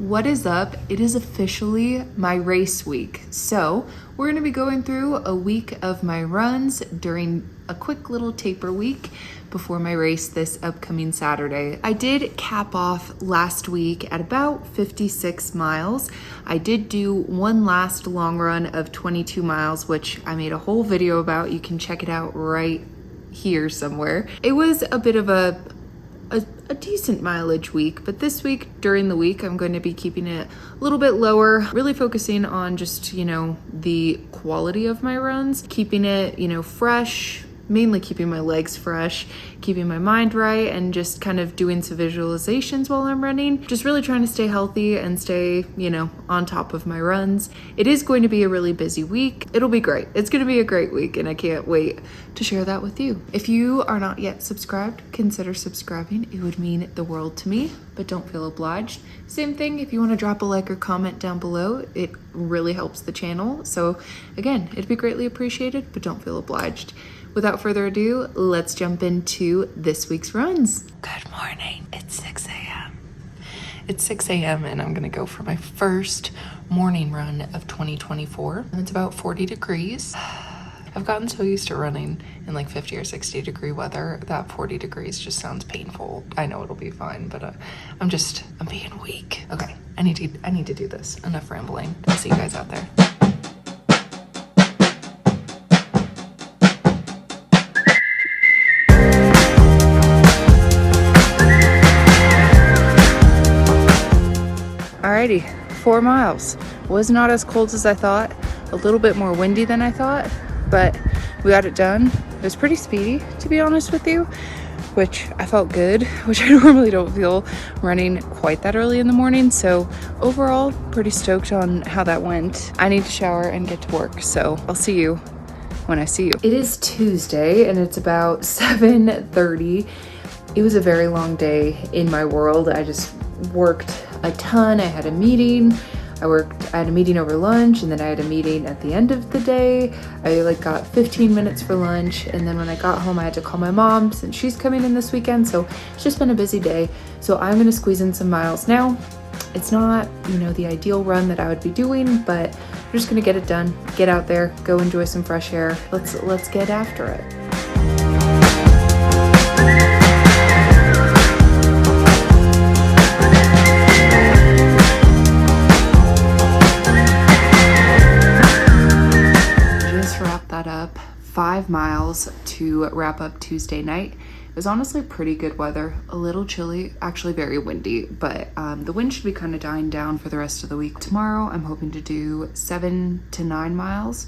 What is up? It is officially my race week. So we're going to be going through a week of my runs during a quick little taper week before my race this upcoming Saturday. I did cap off last week at about 56 miles. I did do one last long run of 22 miles, which I made a whole video about. You can check it out right here somewhere. It was a bit of a decent mileage week, but this week during the week I'm going to be keeping it a little bit lower, really focusing on just, the quality of my runs, keeping it, fresh, mainly keeping my legs fresh, keeping my mind right, and just kind of doing some visualizations while I'm running. Just really trying to stay healthy and stay, on top of my runs. It is going to be a really busy week. It'll be great. It's going to be a great week, and I can't wait to share that with you. If you are not yet subscribed, consider subscribing. It would mean the world to me, but don't feel obliged. Same thing, if you want to drop a like or comment down below, it really helps the channel. So again, it'd be greatly appreciated, but don't feel obliged. Without further ado, let's jump into this week's runs. Good morning. It's 6 a.m. It's 6 a.m. and I'm gonna go for my first morning run of 2024. And it's about 40 degrees. I've gotten so used to running in like 50 or 60 degree weather that 40 degrees just sounds painful. I know it'll be fine, but I'm being weak. Okay, I need to do this. Enough rambling. I'll see you guys out there. Alrighty, 4 miles. Was not as cold as I thought, a little bit more windy than I thought, but we got it done. It was pretty speedy, to be honest with you, which I felt good, which I normally don't feel running quite that early in the morning. So overall, pretty stoked on how that went. I need to shower and get to work, so I'll see you when I see you. It is Tuesday and it's about 7:30. It was a very long day in my world. I just worked a ton. I had a meeting. I had a meeting over lunch, and then I had a meeting at the end of the day. I got 15 minutes for lunch, and then when I got home I had to call my mom since she's coming in this weekend. So it's just been a busy day. So I'm gonna squeeze in some miles now. It's not, the ideal run that I would be doing, but I'm just gonna get it done, get out there, go enjoy some fresh air. Let's get after it. Up 5 miles to wrap up Tuesday night. It was honestly pretty good weather, a little chilly, actually very windy, but the wind should be kind of dying down for the rest of the week. Tomorrow I'm hoping to do 7 to 9 miles,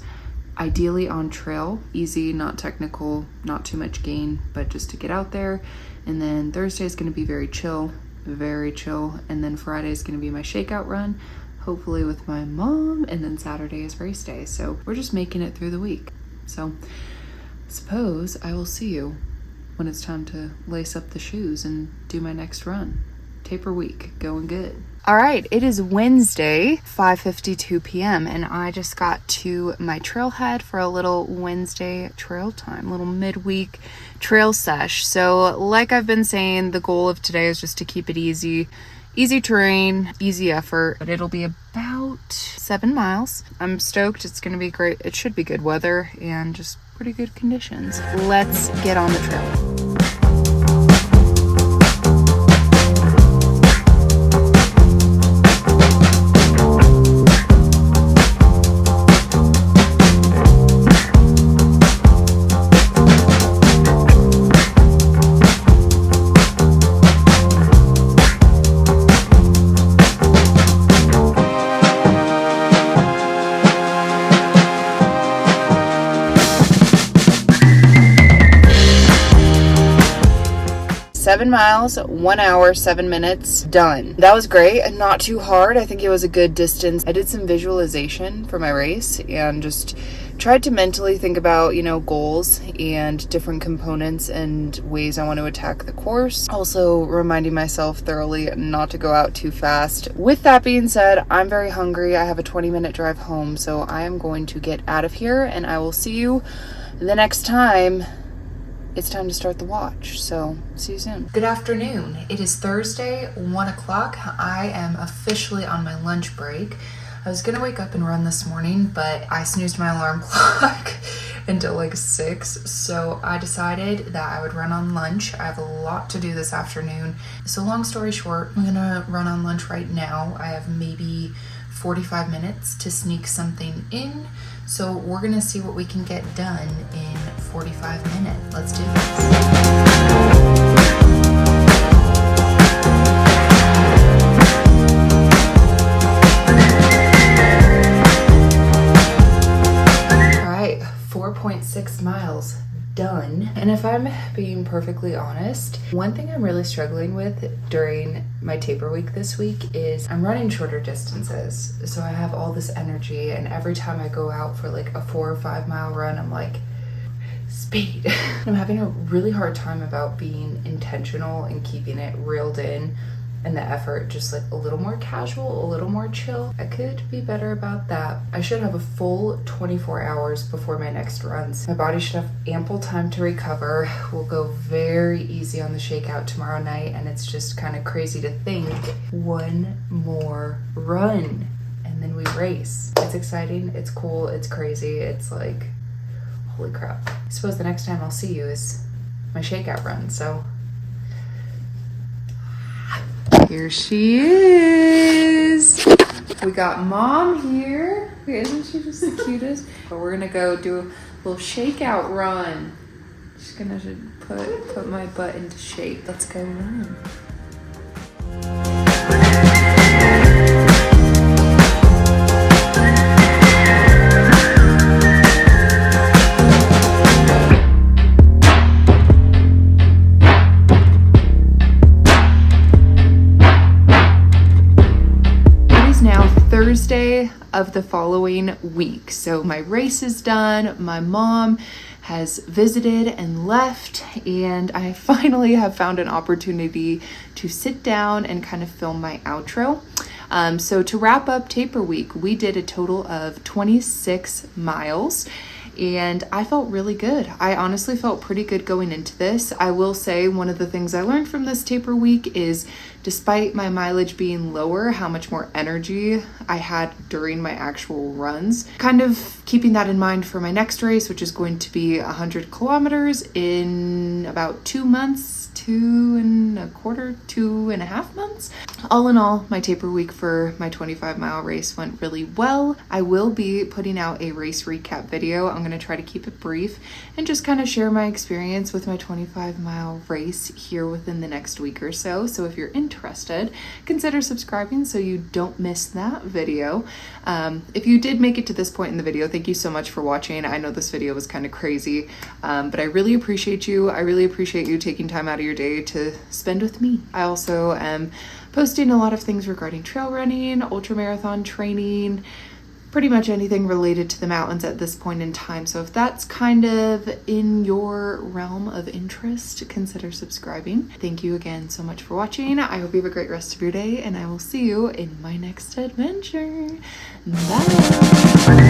ideally on trail, easy, not technical, not too much gain, but just to get out there. And then Thursday is going to be very chill, and then Friday is going to be my shakeout run, hopefully with my mom, and then Saturday is race day. So we're just making it through the week. So suppose I will see you when it's time to lace up the shoes and do my next run. Taper week, going good. All right, it is Wednesday, 5:52 p.m. and I just got to my trailhead for a little Wednesday trail time, little midweek trail sesh. So like I've been saying, the goal of today is just to keep it easy terrain, easy effort, but it'll be about 7 miles. I'm stoked. It's going to be great. It should be good weather and just pretty good conditions. Let's get on the trail. Seven miles, 1 hour, 7 minutes, done. That was great and not too hard. I think it was a good distance. I did some visualization for my race and just tried to mentally think about, goals and different components and ways I want to attack the course. Also reminding myself thoroughly not to go out too fast. With that being said, I'm very hungry. I have a 20-minute drive home, so I am going to get out of here and I will see you the next time it's time to start the watch. So see you soon. Good afternoon. It is Thursday, 1 o'clock. I am officially on my lunch break. I was gonna wake up and run this morning, but I snoozed my alarm clock until like 6. So I decided that I would run on lunch. I have a lot to do this afternoon. So long story short, I'm gonna run on lunch right now. I have maybe 45 minutes to sneak something in. So we're gonna see what we can get done in 45 minutes. Let's do this. All right, 4.6 miles done. And if I'm being perfectly honest, one thing I'm really struggling with during my taper week this week is I'm running shorter distances. So I have all this energy, and every time I go out for like a 4 or 5 mile run, I'm like, speed. I'm having a really hard time about being intentional and keeping it reeled in, and the effort just like a little more casual, a little more chill. I could be better about that. I should have a full 24 hours before my next runs. My body should have ample time to recover. We'll go very easy on the shakeout tomorrow night, and it's just kind of crazy to think one more run and then we race. It's exciting, it's cool, it's crazy, it's like, holy crap. I suppose the next time I'll see you is my shakeout run, so here she is. We got mom here. Isn't she just the cutest? But we're gonna go do a little shakeout run. Just gonna put my butt into shape. Let's go run. Thursday of the following week. So my race is done. My mom has visited and left, and I finally have found an opportunity to sit down and kind of film my outro. So to wrap up taper week, we did a total of 26 miles. And I felt really good. I honestly felt pretty good going into this. I will say one of the things I learned from this taper week is, despite my mileage being lower, how much more energy I had during my actual runs. Kind of keeping that in mind for my next race, which is going to be 100 kilometers in about 2 months, 2.25 months. All in all, my taper week for my 25-mile race went really well. I will be putting out a race recap video. I'm gonna try to keep it brief and just kind of share my experience with my 25-mile race here within the next week or so. So if you're interested, consider subscribing so you don't miss that video. If you did make it to this point in the video, thank you so much for watching. I know this video was kind of crazy, but I really appreciate you. I really appreciate you taking time out of your day to spend with me. I also am posting a lot of things regarding trail running, ultramarathon training, pretty much anything related to the mountains at this point in time. So if that's kind of in your realm of interest, consider subscribing. Thank you again so much for watching. I hope you have a great rest of your day, and I will see you in my next adventure. Bye.